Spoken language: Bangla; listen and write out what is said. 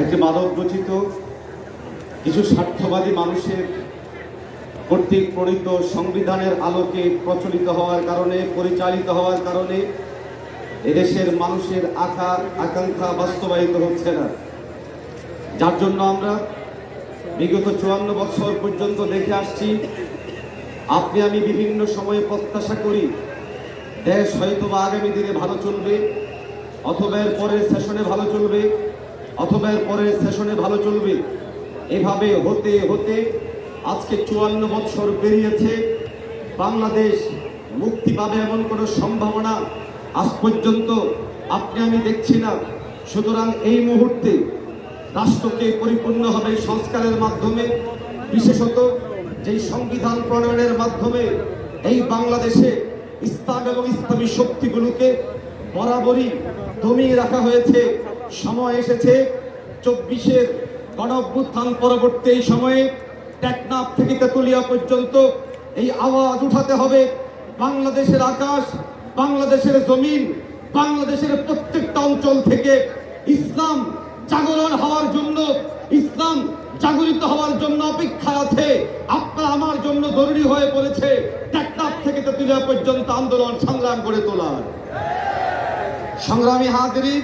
একটি মানব রচিত কিছু স্বার্থবাদী মানুষের কর্তৃক প্রণীত সংবিধানের আলোকে প্রচলিত হওয়ার কারণে, পরিচালিত হওয়ার কারণে এদেশের মানুষের আকাঙ্ক্ষা বাস্তবায়িত হচ্ছে না, যার জন্য আমরা বিগত 54 বছর পর্যন্ত দেখে আসছি। আপনি আমি বিভিন্ন সময়ে প্রত্যাশা করি দেশ হয়তোবা আগামী দিনে ভালো চলবে, অথবা এর পরের সেশনে ভালো চলবে, অথবা এর পরের সেশনে ভালো চলবে। এভাবে হতে হতে আজকে 54 বছর পেরিয়েছে। বাংলাদেশ মুক্তি পাবে এমন কোনো সম্ভাবনা আজ পর্যন্ত আপনি আমি দেখছি না। সুতরাং এই মুহূর্তে রাষ্ট্রকে পরিপূর্ণভাবে সংস্কারের মাধ্যমে, বিশেষত যেই সংবিধান প্রণয়নের মাধ্যমে এই বাংলাদেশে ইসলাম এবং ইসলামী শক্তিগুলোকে বরাবরই দমিয়ে রাখা হয়েছে, সময় এসেছে 24-এর গণঅভ্যুত্থান পরবর্তী এই সময়ে টেকনাফ থেকে তেতুলিয়া পর্যন্ত এই আওয়াজ উঠাতে হবে। বাংলাদেশের আকাশ, বাংলাদেশের জমিন, বাংলাদেশের প্রত্যেকটা অঞ্চল থেকে ইসলাম জাগরণ হওয়ার জন্য, ইসলাম জাগরিত হওয়ার জন্য অপেক্ষায় আছে। আপনার আমার জন্য জরুরি হয়ে পড়েছে টেকনাফ থেকে তেতুলিয়া পর্যন্ত আন্দোলন সংগ্রাম করে তোলার। সংগ্রামী হাজিরিন,